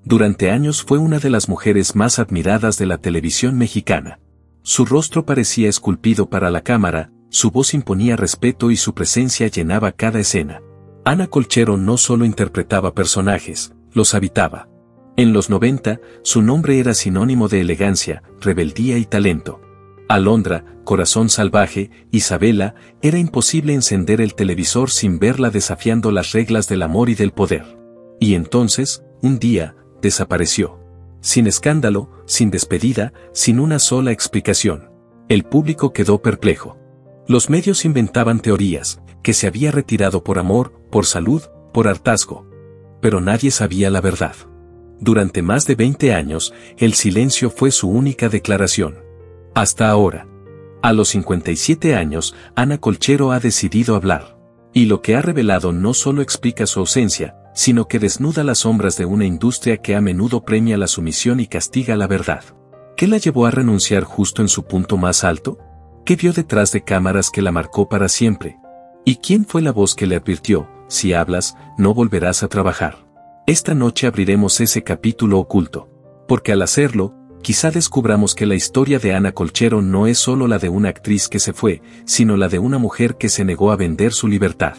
Durante años fue una de las mujeres más admiradas de la televisión mexicana. Su rostro parecía esculpido para la cámara, su voz imponía respeto y su presencia llenaba cada escena. Ana Colchero no solo interpretaba personajes, los habitaba. En los 90, su nombre era sinónimo de elegancia, rebeldía y talento. Alondra, Corazón Salvaje, Isabela, era imposible encender el televisor sin verla desafiando las reglas del amor y del poder. Y entonces, un día, desapareció. Sin escándalo, sin despedida, sin una sola explicación. El público quedó perplejo. Los medios inventaban teorías, que se había retirado por amor, por salud, por hartazgo. Pero nadie sabía la verdad. Durante más de 20 años, el silencio fue su única declaración. Hasta ahora. A los 57 años, Ana Colchero ha decidido hablar. Y lo que ha revelado no solo explica su ausencia, sino que desnuda las sombras de una industria que a menudo premia la sumisión y castiga la verdad. ¿Qué la llevó a renunciar justo en su punto más alto? ¿Qué vio detrás de cámaras que la marcó para siempre? ¿Y quién fue la voz que le advirtió, si hablas, no volverás a trabajar? Esta noche abriremos ese capítulo oculto. Porque al hacerlo, quizá descubramos que la historia de Ana Colchero no es solo la de una actriz que se fue, sino la de una mujer que se negó a vender su libertad.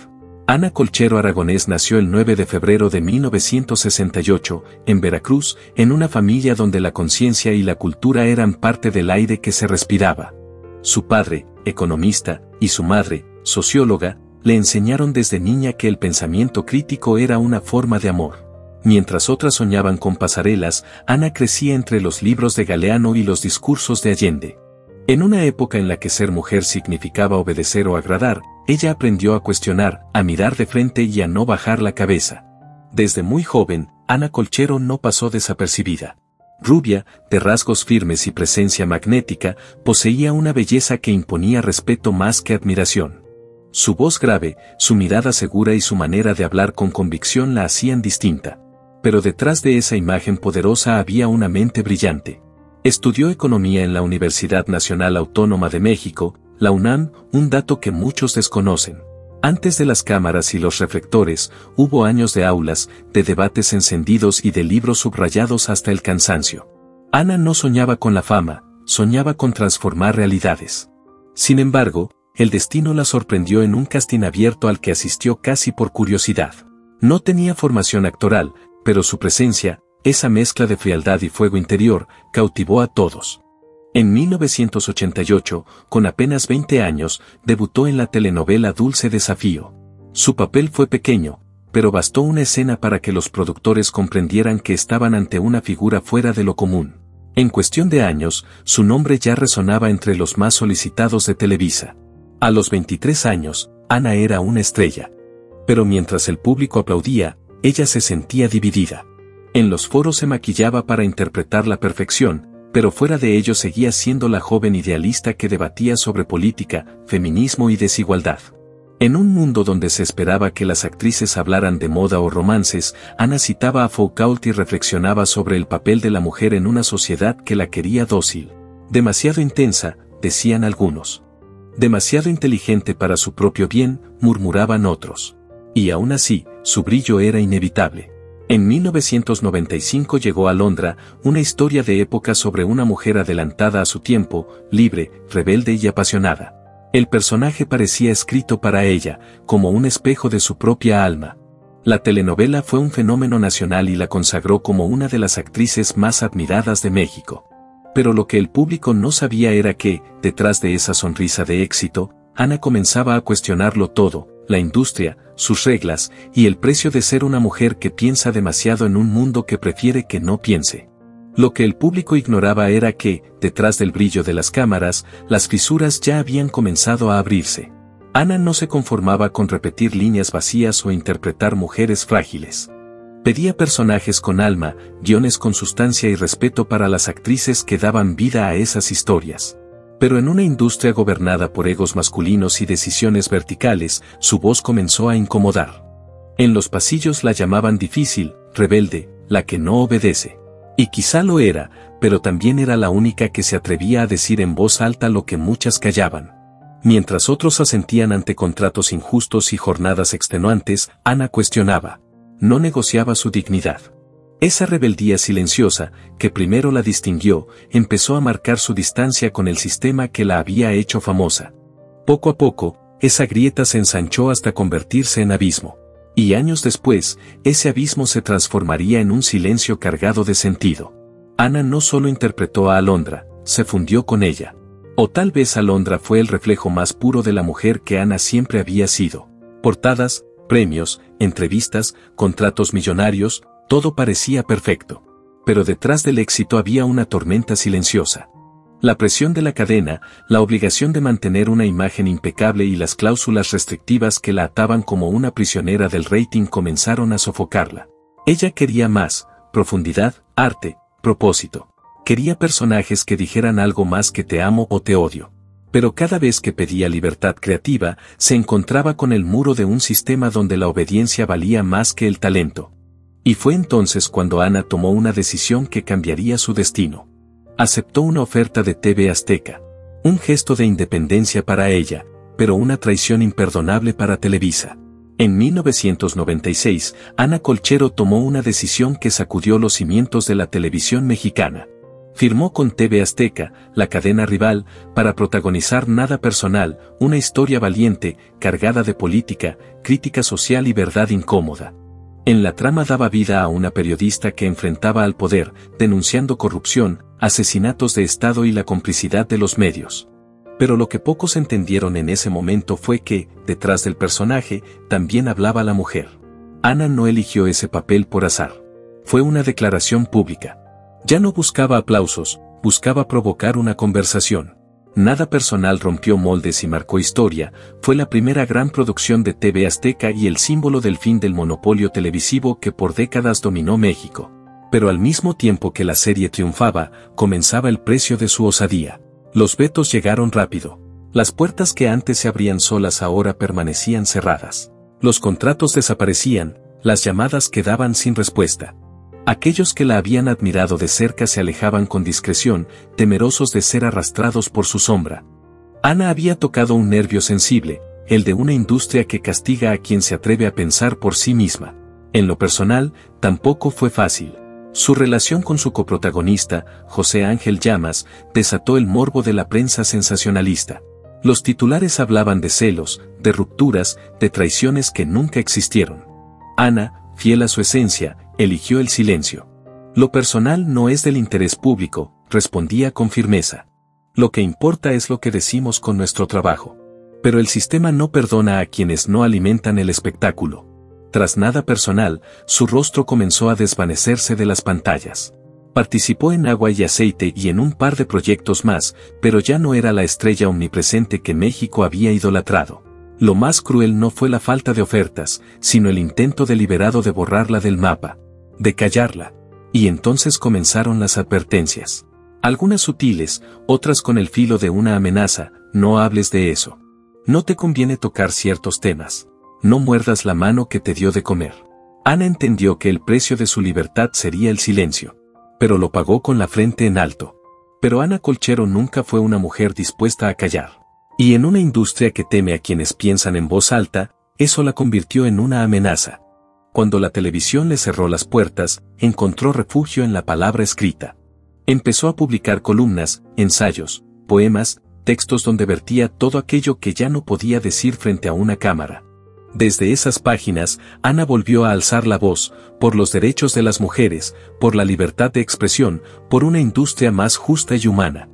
Ana Colchero Aragonés nació el 9 de febrero de 1968, en Veracruz, en una familia donde la conciencia y la cultura eran parte del aire que se respiraba. Su padre, economista, y su madre, socióloga, le enseñaron desde niña que el pensamiento crítico era una forma de amor. Mientras otras soñaban con pasarelas, Ana crecía entre los libros de Galeano y los discursos de Allende. En una época en la que ser mujer significaba obedecer o agradar, ella aprendió a cuestionar, a mirar de frente y a no bajar la cabeza. Desde muy joven, Ana Colchero no pasó desapercibida. Rubia, de rasgos firmes y presencia magnética, poseía una belleza que imponía respeto más que admiración. Su voz grave, su mirada segura y su manera de hablar con convicción la hacían distinta. Pero detrás de esa imagen poderosa había una mente brillante. Estudió economía en la Universidad Nacional Autónoma de México, la UNAM, un dato que muchos desconocen. Antes de las cámaras y los reflectores, hubo años de aulas, de debates encendidos y de libros subrayados hasta el cansancio. Ana no soñaba con la fama, soñaba con transformar realidades. Sin embargo, el destino la sorprendió en un casting abierto al que asistió casi por curiosidad. No tenía formación actoral, pero su presencia, esa mezcla de frialdad y fuego interior, cautivó a todos. En 1988, con apenas 20 años, debutó en la telenovela Dulce Desafío. Su papel fue pequeño, pero bastó una escena para que los productores comprendieran que estaban ante una figura fuera de lo común. En cuestión de años, su nombre ya resonaba entre los más solicitados de Televisa. A los 23 años, Ana era una estrella. Pero mientras el público aplaudía, ella se sentía dividida. En los foros se maquillaba para interpretar la perfección, pero fuera de ello seguía siendo la joven idealista que debatía sobre política, feminismo y desigualdad. En un mundo donde se esperaba que las actrices hablaran de moda o romances, Ana citaba a Foucault y reflexionaba sobre el papel de la mujer en una sociedad que la quería dócil. Demasiado intensa, decían algunos. Demasiado inteligente para su propio bien, murmuraban otros. Y aún así, su brillo era inevitable. En 1995 llegó Alondra, una historia de época sobre una mujer adelantada a su tiempo, libre, rebelde y apasionada. El personaje parecía escrito para ella, como un espejo de su propia alma. La telenovela fue un fenómeno nacional y la consagró como una de las actrices más admiradas de México. Pero lo que el público no sabía era que, detrás de esa sonrisa de éxito, Ana comenzaba a cuestionarlo todo, la industria, sus reglas, y el precio de ser una mujer que piensa demasiado en un mundo que prefiere que no piense. Lo que el público ignoraba era que, detrás del brillo de las cámaras, las fisuras ya habían comenzado a abrirse. Ana no se conformaba con repetir líneas vacías o interpretar mujeres frágiles. Pedía personajes con alma, guiones con sustancia y respeto para las actrices que daban vida a esas historias. Pero en una industria gobernada por egos masculinos y decisiones verticales, su voz comenzó a incomodar. En los pasillos la llamaban difícil, rebelde, la que no obedece. Y quizá lo era, pero también era la única que se atrevía a decir en voz alta lo que muchas callaban. Mientras otros asentían ante contratos injustos y jornadas extenuantes, Ana cuestionaba. No negociaba su dignidad. Esa rebeldía silenciosa, que primero la distinguió, empezó a marcar su distancia con el sistema que la había hecho famosa. Poco a poco, esa grieta se ensanchó hasta convertirse en abismo. Y años después, ese abismo se transformaría en un silencio cargado de sentido. Ana no solo interpretó a Alondra, se fundió con ella. O tal vez Alondra fue el reflejo más puro de la mujer que Ana siempre había sido. Portadas, premios, entrevistas, contratos millonarios, todo parecía perfecto. Pero detrás del éxito había una tormenta silenciosa. La presión de la cadena, la obligación de mantener una imagen impecable y las cláusulas restrictivas que la ataban como una prisionera del rating comenzaron a sofocarla. Ella quería más, profundidad, arte, propósito. Quería personajes que dijeran algo más que te amo o te odio. Pero cada vez que pedía libertad creativa, se encontraba con el muro de un sistema donde la obediencia valía más que el talento. Y fue entonces cuando Ana tomó una decisión que cambiaría su destino. Aceptó una oferta de TV Azteca. Un gesto de independencia para ella, pero una traición imperdonable para Televisa. En 1996, Ana Colchero tomó una decisión que sacudió los cimientos de la televisión mexicana. Firmó con TV Azteca, la cadena rival, para protagonizar Nada Personal, una historia valiente, cargada de política, crítica social y verdad incómoda. En la trama daba vida a una periodista que enfrentaba al poder, denunciando corrupción, asesinatos de Estado y la complicidad de los medios. Pero lo que pocos entendieron en ese momento fue que, detrás del personaje, también hablaba la mujer. Ana no eligió ese papel por azar. Fue una declaración pública. Ya no buscaba aplausos, buscaba provocar una conversación. Nada Personal rompió moldes y marcó historia, fue la primera gran producción de TV Azteca y el símbolo del fin del monopolio televisivo que por décadas dominó México. Pero al mismo tiempo que la serie triunfaba, comenzaba el precio de su osadía. Los vetos llegaron rápido. Las puertas que antes se abrían solas ahora permanecían cerradas. Los contratos desaparecían, las llamadas quedaban sin respuesta. Aquellos que la habían admirado de cerca se alejaban con discreción, temerosos de ser arrastrados por su sombra. Ana había tocado un nervio sensible, el de una industria que castiga a quien se atreve a pensar por sí misma. En lo personal, tampoco fue fácil. Su relación con su coprotagonista, José Ángel Llamas, desató el morbo de la prensa sensacionalista. Los titulares hablaban de celos, de rupturas, de traiciones que nunca existieron. Ana, fiel a su esencia, eligió el silencio. Lo personal no es del interés público, respondía con firmeza. Lo que importa es lo que decimos con nuestro trabajo. Pero el sistema no perdona a quienes no alimentan el espectáculo. Tras Nada Personal, su rostro comenzó a desvanecerse de las pantallas. Participó en Agua y Aceite y en un par de proyectos más, pero ya no era la estrella omnipresente que México había idolatrado. Lo más cruel no fue la falta de ofertas, sino el intento deliberado de borrarla del mapa, de callarla. Y entonces comenzaron las advertencias. Algunas sutiles, otras con el filo de una amenaza: no hables de eso. No te conviene tocar ciertos temas. No muerdas la mano que te dio de comer. Ana entendió que el precio de su libertad sería el silencio. Pero lo pagó con la frente en alto. Pero Ana Colchero nunca fue una mujer dispuesta a callar. Y en una industria que teme a quienes piensan en voz alta, eso la convirtió en una amenaza. Cuando la televisión le cerró las puertas, encontró refugio en la palabra escrita. Empezó a publicar columnas, ensayos, poemas, textos donde vertía todo aquello que ya no podía decir frente a una cámara. Desde esas páginas, Ana volvió a alzar la voz, por los derechos de las mujeres, por la libertad de expresión, por una industria más justa y humana.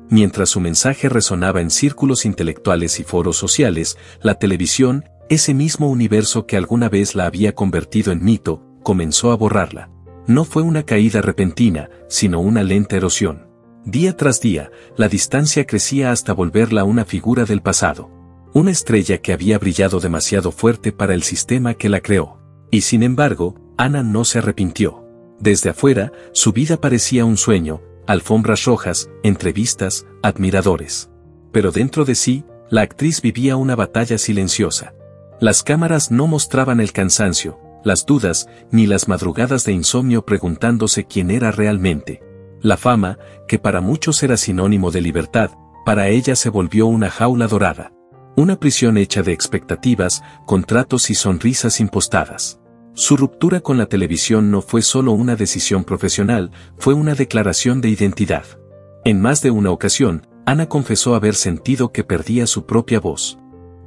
Mientras su mensaje resonaba en círculos intelectuales y foros sociales, la televisión, ese mismo universo que alguna vez la había convertido en mito, comenzó a borrarla. No fue una caída repentina, sino una lenta erosión. Día tras día, la distancia crecía hasta volverla una figura del pasado. Una estrella que había brillado demasiado fuerte para el sistema que la creó. Y sin embargo, Ana no se arrepintió. Desde afuera, su vida parecía un sueño: alfombras rojas, entrevistas, admiradores. Pero dentro de sí, la actriz vivía una batalla silenciosa. Las cámaras no mostraban el cansancio, las dudas, ni las madrugadas de insomnio preguntándose quién era realmente. La fama, que para muchos era sinónimo de libertad, para ella se volvió una jaula dorada. Una prisión hecha de expectativas, contratos y sonrisas impostadas. Su ruptura con la televisión no fue solo una decisión profesional, fue una declaración de identidad. En más de una ocasión, Ana confesó haber sentido que perdía su propia voz.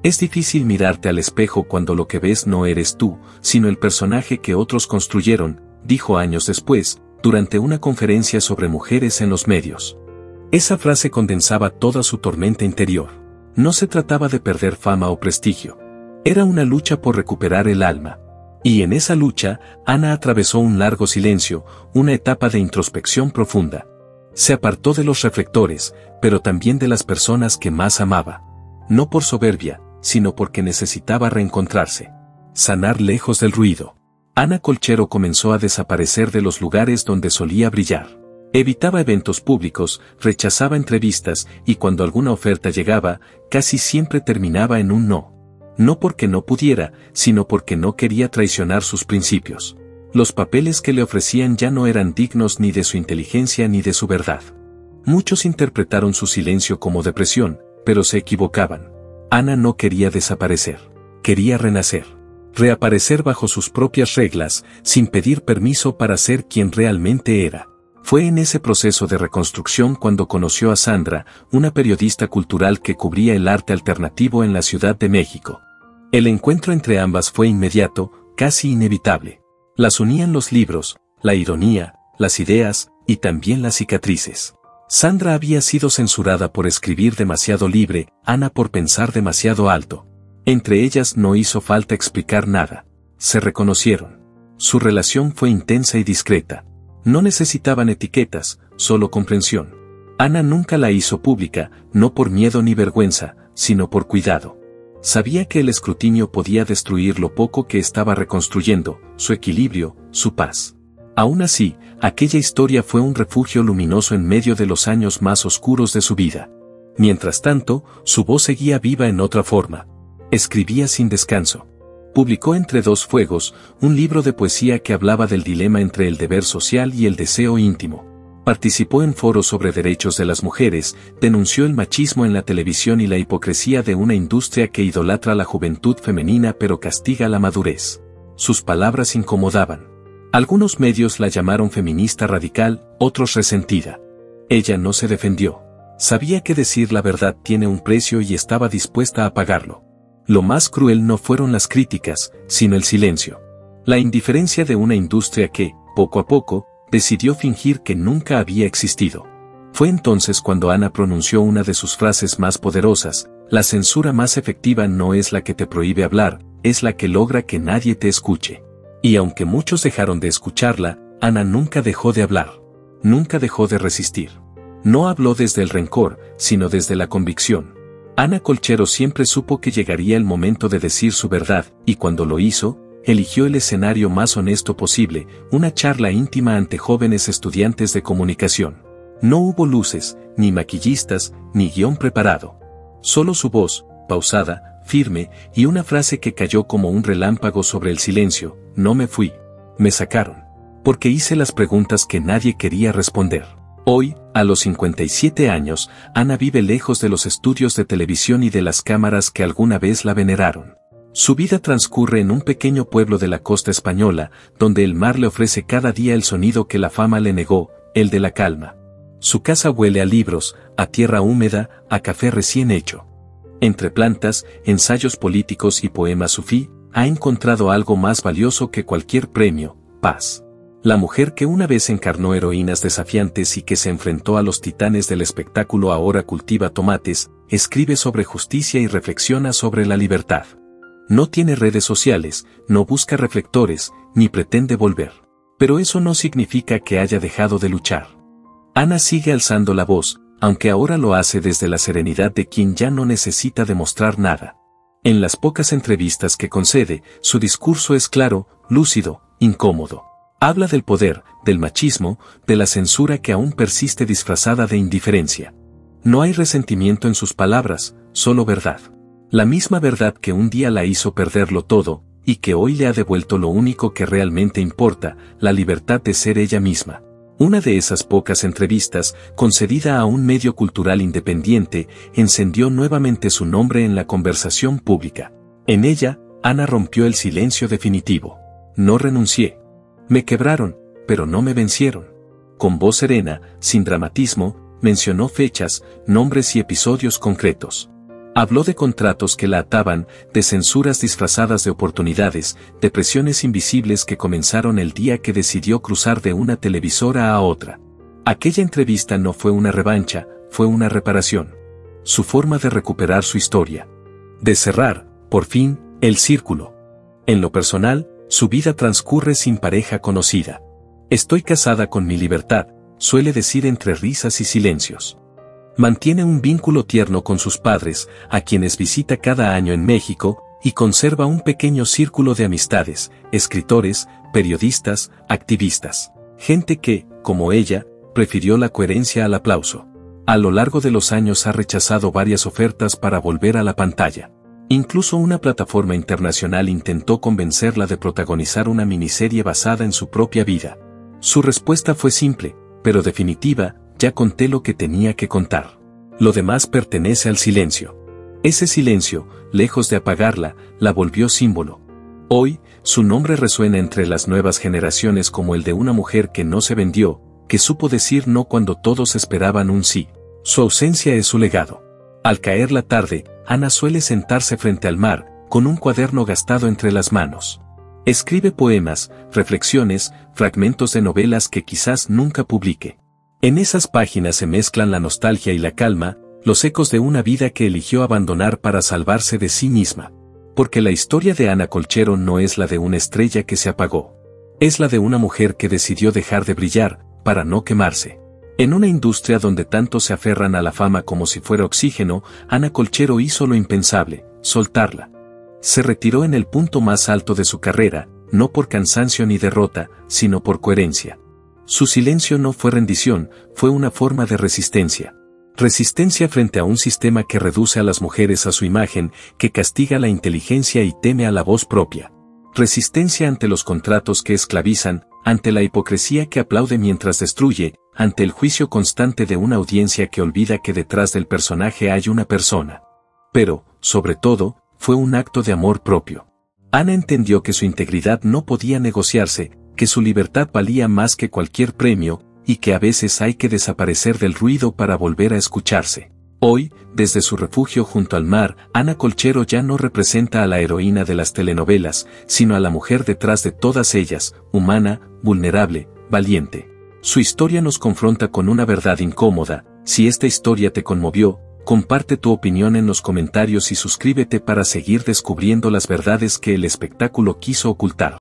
Es difícil mirarte al espejo cuando lo que ves no eres tú, sino el personaje que otros construyeron, dijo años después, durante una conferencia sobre mujeres en los medios. Esa frase condensaba toda su tormenta interior. No se trataba de perder fama o prestigio. Era una lucha por recuperar el alma. Y en esa lucha, Ana atravesó un largo silencio, una etapa de introspección profunda. Se apartó de los reflectores, pero también de las personas que más amaba. No por soberbia, sino porque necesitaba reencontrarse. Sanar lejos del ruido. Ana Colchero comenzó a desaparecer de los lugares donde solía brillar. Evitaba eventos públicos, rechazaba entrevistas y cuando alguna oferta llegaba, casi siempre terminaba en un no. No porque no pudiera, sino porque no quería traicionar sus principios. Los papeles que le ofrecían ya no eran dignos ni de su inteligencia ni de su verdad. Muchos interpretaron su silencio como depresión, pero se equivocaban. Ana no quería desaparecer. Quería renacer. Reaparecer bajo sus propias reglas, sin pedir permiso para ser quien realmente era. Fue en ese proceso de reconstrucción cuando conoció a Sandra, una periodista cultural que cubría el arte alternativo en la Ciudad de México. El encuentro entre ambas fue inmediato, casi inevitable. Las unían los libros, la ironía, las ideas, y también las cicatrices. Sandra había sido censurada por escribir demasiado libre, Ana por pensar demasiado alto. Entre ellas no hizo falta explicar nada. Se reconocieron. Su relación fue intensa y discreta. No necesitaban etiquetas, solo comprensión. Ana nunca la hizo pública, no por miedo ni vergüenza, sino por cuidado. Sabía que el escrutinio podía destruir lo poco que estaba reconstruyendo, su equilibrio, su paz. Aún así, aquella historia fue un refugio luminoso en medio de los años más oscuros de su vida. Mientras tanto, su voz seguía viva en otra forma. Escribía sin descanso. Publicó Entre dos fuegos, un libro de poesía que hablaba del dilema entre el deber social y el deseo íntimo. Participó en foros sobre derechos de las mujeres, denunció el machismo en la televisión y la hipocresía de una industria que idolatra la juventud femenina pero castiga la madurez. Sus palabras incomodaban. Algunos medios la llamaron feminista radical, otros resentida. Ella no se defendió. Sabía que decir la verdad tiene un precio y estaba dispuesta a pagarlo. Lo más cruel no fueron las críticas, sino el silencio. La indiferencia de una industria que, poco a poco, decidió fingir que nunca había existido. Fue entonces cuando Ana pronunció una de sus frases más poderosas: la censura más efectiva no es la que te prohíbe hablar, es la que logra que nadie te escuche. Y aunque muchos dejaron de escucharla, Ana nunca dejó de hablar. Nunca dejó de resistir. No habló desde el rencor, sino desde la convicción. Ana Colchero siempre supo que llegaría el momento de decir su verdad, y cuando lo hizo, eligió el escenario más honesto posible, una charla íntima ante jóvenes estudiantes de comunicación. No hubo luces, ni maquillistas, ni guión preparado. Solo su voz, pausada, firme, y una frase que cayó como un relámpago sobre el silencio: no me fui. Me sacaron. Porque hice las preguntas que nadie quería responder. Hoy, a los 57 años, Ana vive lejos de los estudios de televisión y de las cámaras que alguna vez la veneraron. Su vida transcurre en un pequeño pueblo de la costa española, donde el mar le ofrece cada día el sonido que la fama le negó, el de la calma. Su casa huele a libros, a tierra húmeda, a café recién hecho. Entre plantas, ensayos políticos y poemas sufí, ha encontrado algo más valioso que cualquier premio: paz. La mujer que una vez encarnó heroínas desafiantes y que se enfrentó a los titanes del espectáculo ahora cultiva tomates, escribe sobre justicia y reflexiona sobre la libertad. No tiene redes sociales, no busca reflectores, ni pretende volver. Pero eso no significa que haya dejado de luchar. Ana sigue alzando la voz, aunque ahora lo hace desde la serenidad de quien ya no necesita demostrar nada. En las pocas entrevistas que concede, su discurso es claro, lúcido, incómodo. Habla del poder, del machismo, de la censura que aún persiste disfrazada de indiferencia. No hay resentimiento en sus palabras, solo verdad. La misma verdad que un día la hizo perderlo todo, y que hoy le ha devuelto lo único que realmente importa: la libertad de ser ella misma. Una de esas pocas entrevistas, concedida a un medio cultural independiente, encendió nuevamente su nombre en la conversación pública. En ella, Ana rompió el silencio definitivo. no renuncié. Me quebraron, pero no me vencieron. Con voz serena, sin dramatismo, mencionó fechas, nombres y episodios concretos. Habló de contratos que la ataban, de censuras disfrazadas de oportunidades, de presiones invisibles que comenzaron el día que decidió cruzar de una televisora a otra. Aquella entrevista no fue una revancha, fue una reparación. Su forma de recuperar su historia. De cerrar, por fin, el círculo. En lo personal, su vida transcurre sin pareja conocida. Estoy casada con mi libertad, suele decir entre risas y silencios. Mantiene un vínculo tierno con sus padres, a quienes visita cada año en México, y conserva un pequeño círculo de amistades, escritores, periodistas, activistas. Gente que, como ella, prefirió la coherencia al aplauso. A lo largo de los años ha rechazado varias ofertas para volver a la pantalla. Incluso una plataforma internacional intentó convencerla de protagonizar una miniserie basada en su propia vida. Su respuesta fue simple, pero definitiva: ya conté lo que tenía que contar. Lo demás pertenece al silencio. Ese silencio, lejos de apagarla, la volvió símbolo. Hoy, su nombre resuena entre las nuevas generaciones como el de una mujer que no se vendió, que supo decir no cuando todos esperaban un sí. Su ausencia es su legado. Al caer la tarde, Ana suele sentarse frente al mar, con un cuaderno gastado entre las manos. Escribe poemas, reflexiones, fragmentos de novelas que quizás nunca publique. En esas páginas se mezclan la nostalgia y la calma, los ecos de una vida que eligió abandonar para salvarse de sí misma. Porque la historia de Ana Colchero no es la de una estrella que se apagó. Es la de una mujer que decidió dejar de brillar, para no quemarse. En una industria donde tantos se aferran a la fama como si fuera oxígeno, Ana Colchero hizo lo impensable: soltarla. Se retiró en el punto más alto de su carrera, no por cansancio ni derrota, sino por coherencia. Su silencio no fue rendición, fue una forma de resistencia. Resistencia frente a un sistema que reduce a las mujeres a su imagen, que castiga la inteligencia y teme a la voz propia. Resistencia ante los contratos que esclavizan, ante la hipocresía que aplaude mientras destruye, ante el juicio constante de una audiencia que olvida que detrás del personaje hay una persona. Pero, sobre todo, fue un acto de amor propio. Ana entendió que su integridad no podía negociarse, que su libertad valía más que cualquier premio, y que a veces hay que desaparecer del ruido para volver a escucharse. Hoy, desde su refugio junto al mar, Ana Colchero ya no representa a la heroína de las telenovelas, sino a la mujer detrás de todas ellas, humana, vulnerable, valiente. Su historia nos confronta con una verdad incómoda. Si esta historia te conmovió, comparte tu opinión en los comentarios y suscríbete para seguir descubriendo las verdades que el espectáculo quiso ocultar.